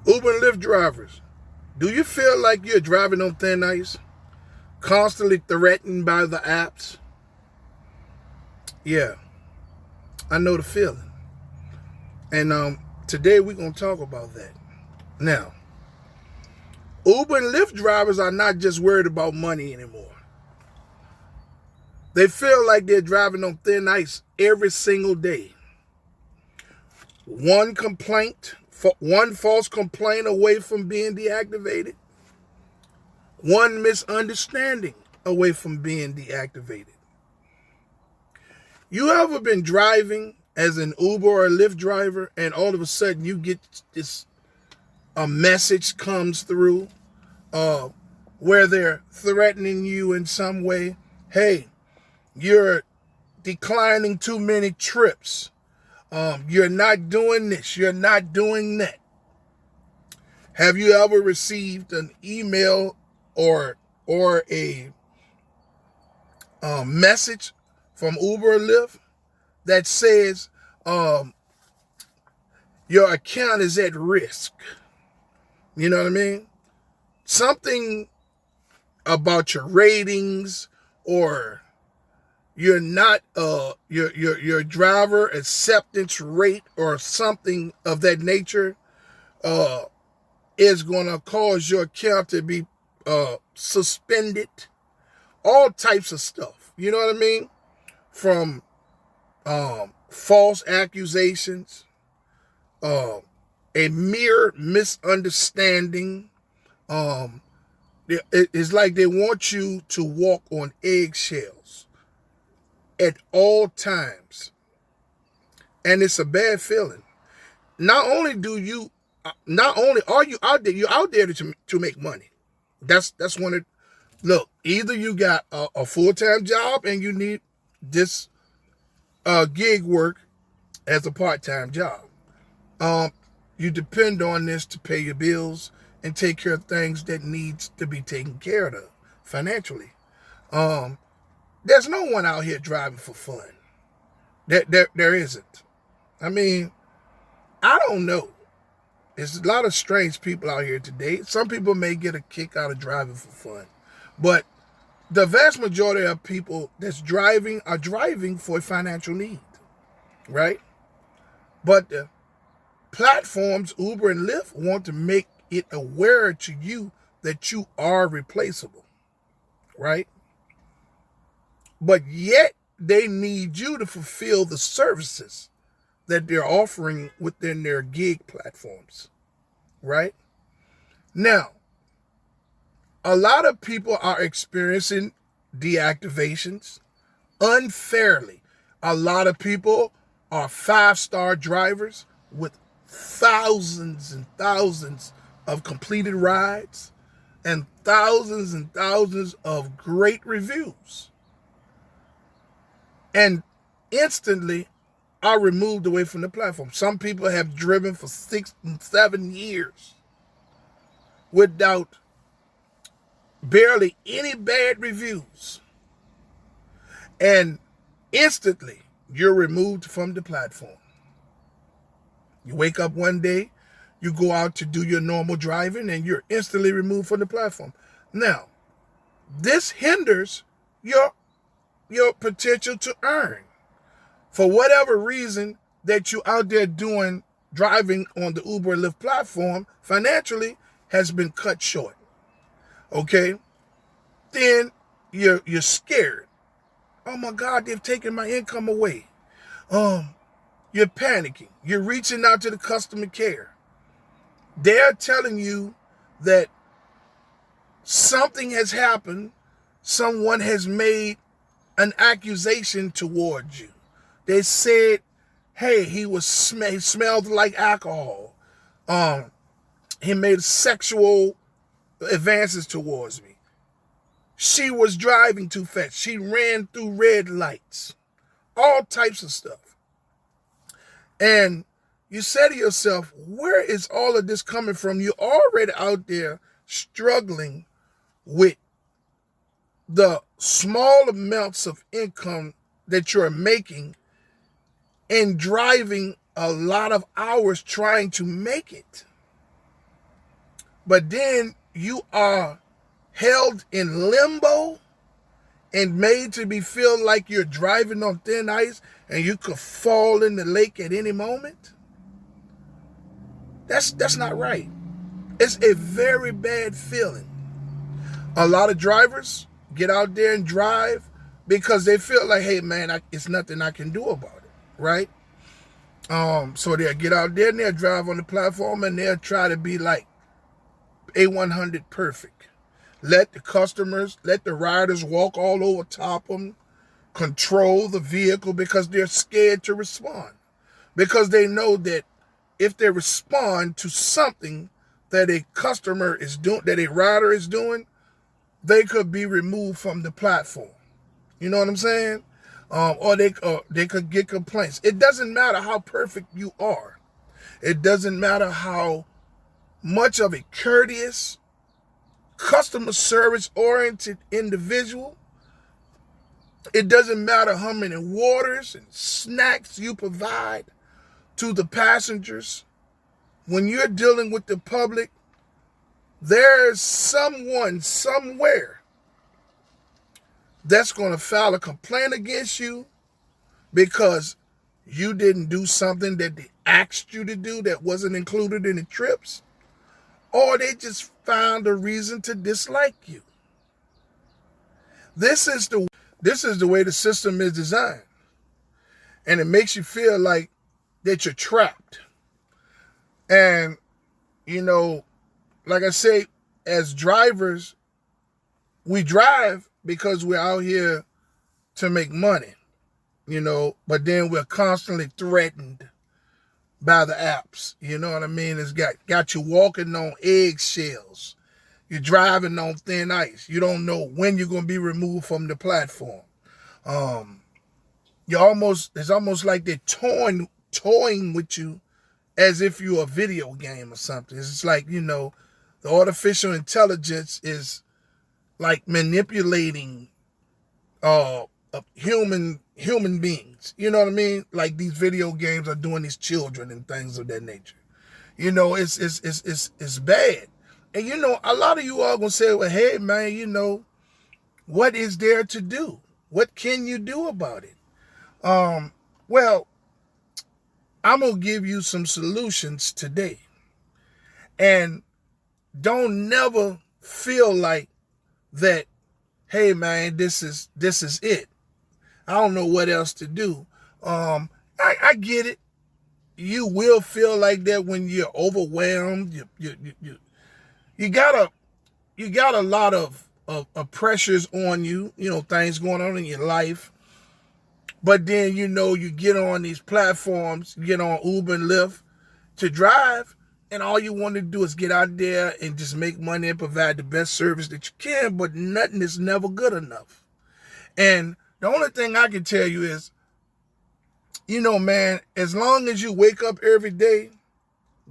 Uber and Lyft drivers, do you feel like you're driving on thin ice, constantly threatened by the apps? Yeah, I know the feeling. And today we're going to talk about that. Now, Uber and Lyft drivers are not just worried about money anymore. They feel like they're driving on thin ice every single day. One complaint, one false complaint away from being deactivated. One misunderstanding away from being deactivated. You ever been driving as an Uber or a Lyft driver and all of a sudden you get this a message comes through where they're threatening you in some way? Hey, you're declining too many trips. You're not doing this. You're not doing that. Have you ever received an email or a message from Uber or Lyft that says your account is at risk? You know what I mean? Something about your ratings, or you're not your driver acceptance rate or something of that nature is going to cause your account to be suspended. All types of stuff. You know what I mean? From false accusations, a mere misunderstanding. It's like they want you to walk on eggshells at all times, and it's a bad feeling. Not only are you out there, you're out there to make money. That's one of. Look, either you got a full-time job and you need this gig work as a part-time job. You depend on this to pay your bills and take care of things that needs to be taken care of financially. There's no one out here driving for fun. There isn't. I mean, I don't know. There's a lot of strange people out here today. Some people may get a kick out of driving for fun. But the vast majority of people that's driving are driving for a financial need, right? But the platforms, Uber and Lyft, want to make it aware to you that you are replaceable, right? But yet they need you to fulfill the services that they're offering within their gig platforms, right? Now, a lot of people are experiencing deactivations unfairly. A lot of people are 5-star drivers with thousands and thousands of completed rides and thousands of great reviews, and instantly are removed away from the platform. Some people have driven for 6 and 7 years without barely any bad reviews, and instantly you're removed from the platform. You wake up one day, you go out to do your normal driving, and you're instantly removed from the platform. Now, this hinders your potential to earn. For whatever reason that you out there doing driving on the Uber and Lyft platform financially has been cut short. Okay? Then you're scared. Oh my God, they've taken my income away. You're panicking. You're reaching out to the customer care. They're telling you that something has happened. Someone has made an accusation towards you. They said, hey, he smelled like alcohol. He made sexual advances towards me. She was driving too fast. She ran through red lights. All types of stuff. And you say to yourself, where is all of this coming from? You're already out there struggling with the small amounts of income that you're making and driving a lot of hours trying to make it. but then you are held in limbo and made to be feel like you're driving on thin ice and you could fall in the lake at any moment. That's not right. It's a very bad feeling. A lot of drivers get out there and drive because they feel like, hey man, it's nothing I can do about it, right? So they'll get out there and they'll drive on the platform and they'll try to be like A100 perfect. Let the riders walk all over top them, control the vehicle because they're scared to respond. Because they know that if they respond to something that a customer is doing, that a rider is doing, they could be removed from the platform. You know what I'm saying? Or they could get complaints. It doesn't matter how perfect you are. It doesn't matter how much of a courteous, customer service oriented individual. It doesn't matter how many waters and snacks you provide to the passengers. When you're dealing with the public, there's someone somewhere that's going to file a complaint against you because you didn't do something that they asked you to do that wasn't included in the trips, or they just found a reason to dislike you. This is the way the system is designed. And it makes you feel like that you're trapped. And, you know, like I say, as drivers, we drive because we're out here to make money, you know, but then we're constantly threatened by the apps. You know what I mean? It's got you walking on eggshells. You're driving on thin ice. You don't know when you're going to be removed from the platform. It's almost like they're toying with you as if you're a video game or something. It's like, you know, the artificial intelligence is like manipulating human beings. You know what I mean? Like these video games are doing these children and things of that nature. You know, it's bad. And you know, a lot of you are gonna say, well, hey man, you know, what is there to do? What can you do about it? Well, I'm gonna give you some solutions today. And don't never feel like that, hey man, this is it. I don't know what else to do. I get it. You will feel like that when you're overwhelmed. You got a lot of pressures on you, you know, things going on in your life. But then, you know, you get on these platforms, you get on Uber and Lyft to drive, and all you want to do is get out there and just make money and provide the best service that you can, but nothing is never good enough. And the only thing I can tell you is, you know, man, as long as you wake up every day,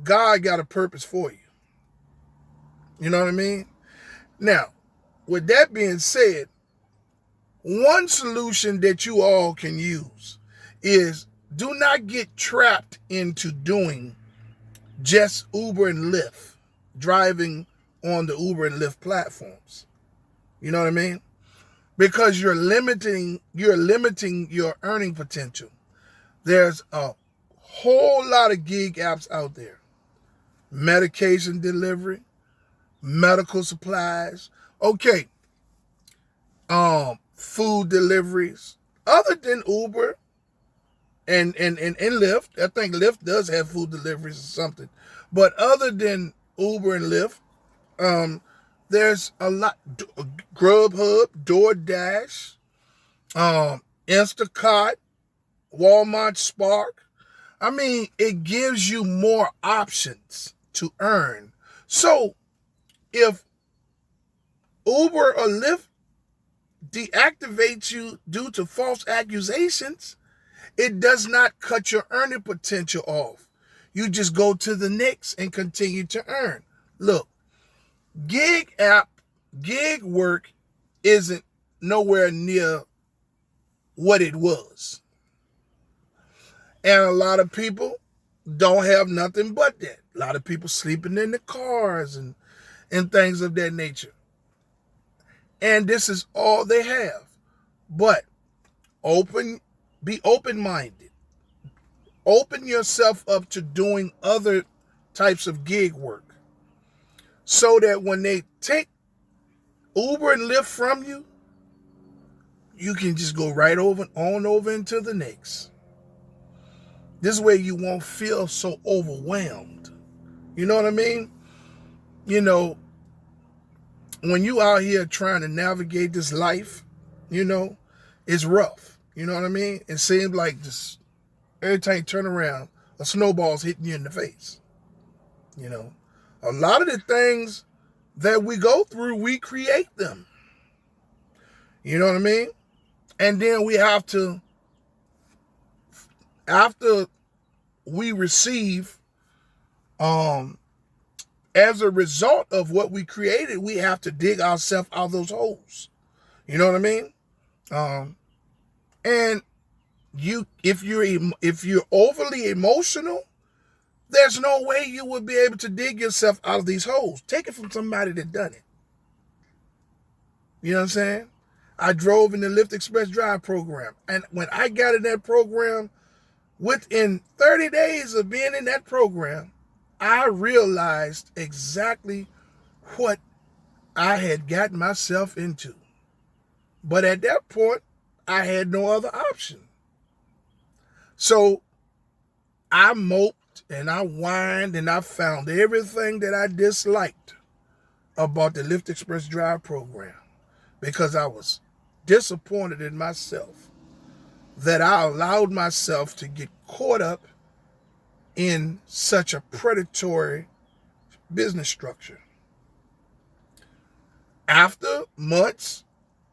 God got a purpose for you. You know what I mean? Now, with that being said, one solution that you all can use is do not get trapped into doing just Uber and Lyft, driving on the Uber and Lyft platforms. You know what I mean? Because you're limiting your earning potential. There's a whole lot of gig apps out there. Medication delivery, medical supplies, okay, food deliveries, other than Uber and Lyft. I think Lyft does have food deliveries or something. But other than Uber and Lyft, there's a lot. Grubhub, DoorDash, Instacart, Walmart Spark. I mean, it gives you more options to earn. So if Uber or Lyft deactivates you due to false accusations, it does not cut your earning potential off. You just go to the next and continue to earn. Look, gig work isn't nowhere near what it was. And a lot of people don't have nothing but that. A lot of people sleeping in the cars and things of that nature. And this is all they have. But be open-minded. Open yourself up to doing other types of gig work, so that when they take Uber and Lyft from you, you can just go right on over into the next. This way you won't feel so overwhelmed. You know what I mean? You know, when you out here trying to navigate this life, you know, it's rough. You know what I mean? It seems like just every time you turn around, a snowball's hitting you in the face. You know, a lot of the things that we go through, we create them. You know what I mean? And then we have to, after we receive, as a result of what we created, we have to dig ourselves out of those holes. You know what I mean? And if you're overly emotional, there's no way you would be able to dig yourself out of these holes. Take it from somebody that done it. You know what I'm saying? I drove in the Lyft Express Drive program. And when I got in that program, within 30 days of being in that program, I realized exactly what I had gotten myself into. But at that point, I had no other option. So I moped and I whined and I found everything that I disliked about the Lyft Express Drive program, because I was disappointed in myself that I allowed myself to get caught up in such a predatory business structure. After months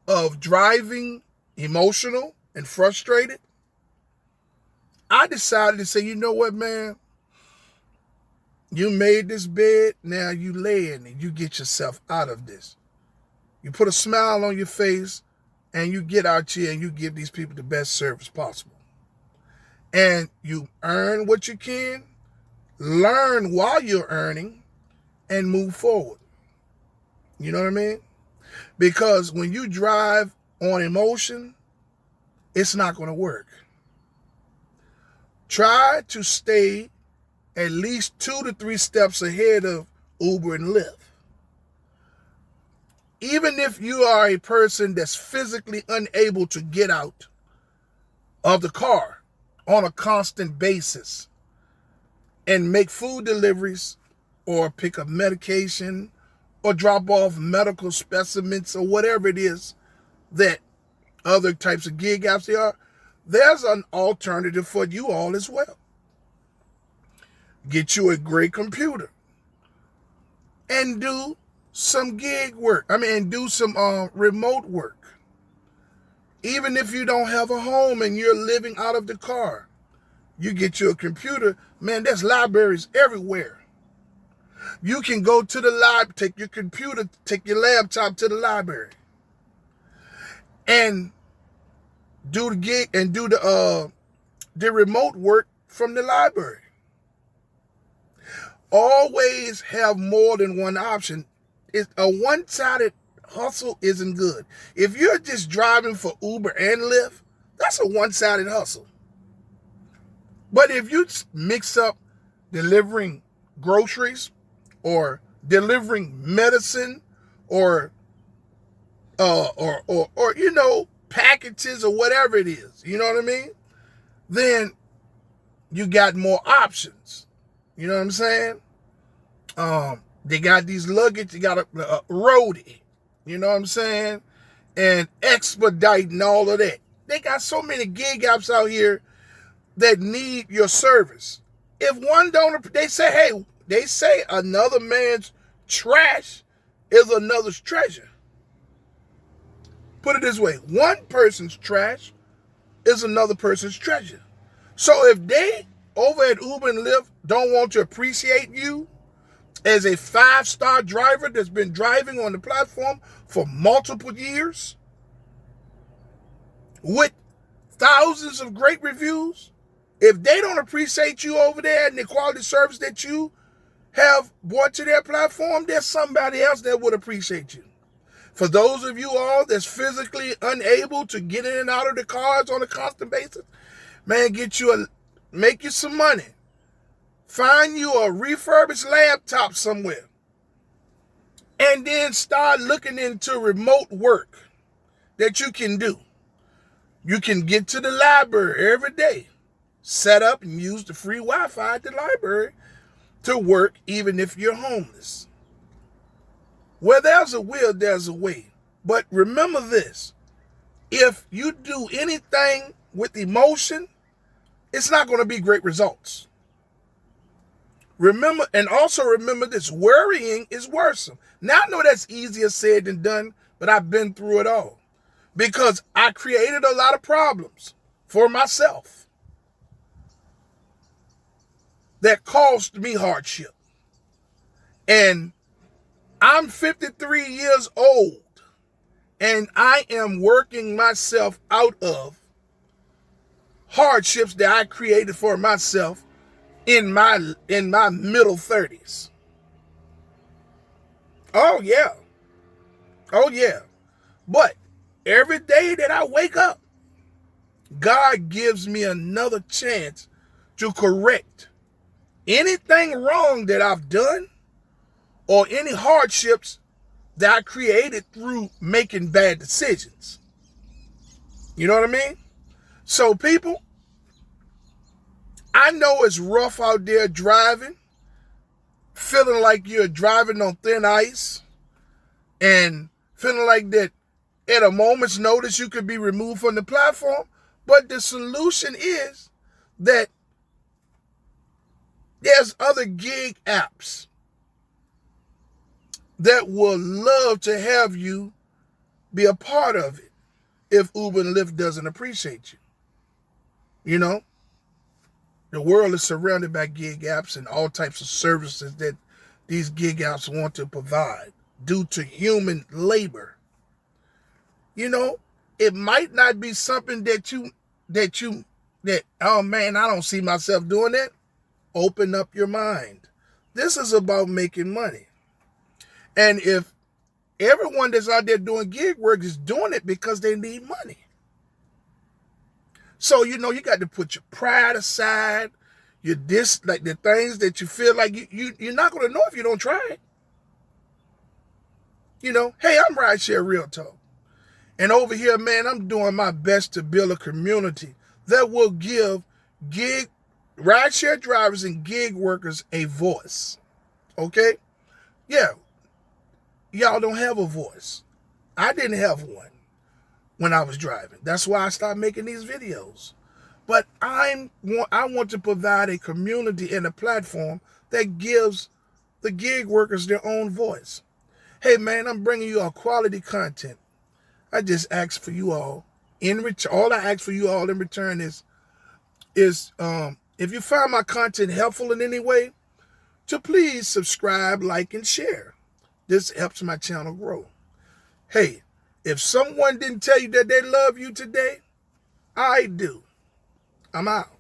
of driving emotional and frustrated, I decided to say, you know what, man? You made this bed, now you lay in it. You get yourself out of this. You put a smile on your face and you get out here and you give these people the best service possible. And you earn what you can, learn while you're earning, and move forward. You know what I mean? Because when you drive on emotion, it's not going to work. Try to stay at least 2 to 3 steps ahead of Uber and Lyft. Even if you are a person that's physically unable to get out of the car on a constant basis and make food deliveries or pick up medication or drop off medical specimens or whatever it is that other types of gig apps there are, there's an alternative for you all as well. Get you a great computer and do some gig work. Do some remote work. Even if you don't have a home and you're living out of the car, you get you a computer. Man, there's libraries everywhere. You can go to the library, take your computer, take your laptop to the library, and do the gig and do the remote work from the library. Always have more than one option. A one-sided hustle isn't good. If you're just driving for Uber and Lyft, that's a one-sided hustle. But if you mix up delivering groceries or delivering medicine or packages or whatever it is, you know what I mean? Then you got more options. You know what I'm saying? They got these luggage, you got a roadie, you know what I'm saying? And expedite and all of that. They got so many gig apps out here that need your service. If one don't, they say another man's trash is another's treasure. Put it this way, one person's trash is another person's treasure. So if they over at Uber and Lyft don't want to appreciate you as a 5-star driver that's been driving on the platform for multiple years with thousands of great reviews, If they don't appreciate you over there and the quality service that you have brought to their platform, there's somebody else that would appreciate you. For those of you all that's physically unable to get in and out of the cars on a constant basis, man, make you some money. Find you a refurbished laptop somewhere. And then start looking into remote work that you can do. You can get to the library every day, set up and use the free Wi-Fi at the library to work even if you're homeless. Where there's a will, there's a way. But remember this, if you do anything with emotion, it's not going to be great results. Remember, and also remember this, worrying is worrisome. Now I know that's easier said than done, but I've been through it all. Because I created a lot of problems for myself that caused me hardship. And I'm 53 years old, and I am working myself out of hardships that I created for myself in my middle 30s. Oh yeah. Oh yeah. But every day that I wake up, God gives me another chance to correct anything wrong that I've done or any hardships that I created through making bad decisions. You know what I mean? So people, I know it's rough out there driving, feeling like you're driving on thin ice and feeling like that at a moment's notice you could be removed from the platform. But the solution is that there's other gig apps that will love to have you be a part of it if Uber and Lyft doesn't appreciate you. You know, the world is surrounded by gig apps and all types of services that these gig apps want to provide due to human labor. You know, it might not be something that oh man, I don't see myself doing that. Open up your mind. This is about making money. And if everyone that's out there doing gig work is doing it because they need money. So, you know, you got to put your pride aside, like the things that you feel like you're not going to know if you don't try it. You know, hey, I'm Rideshare Real Talk. And over here, man, I'm doing my best to build a community that will give rideshare drivers and gig workers a voice. Okay? Yeah. Y'all don't have a voice. I didn't have one when I was driving. That's why I started making these videos. But I want to provide a community and a platform that gives the gig workers their own voice. Hey, man, I'm bringing you all quality content. I just ask for you all in return. All I ask for you all in return is if you find my content helpful in any way, to please subscribe, like, and share. This helps my channel grow. Hey, if someone didn't tell you that they love you today, I do. I'm out.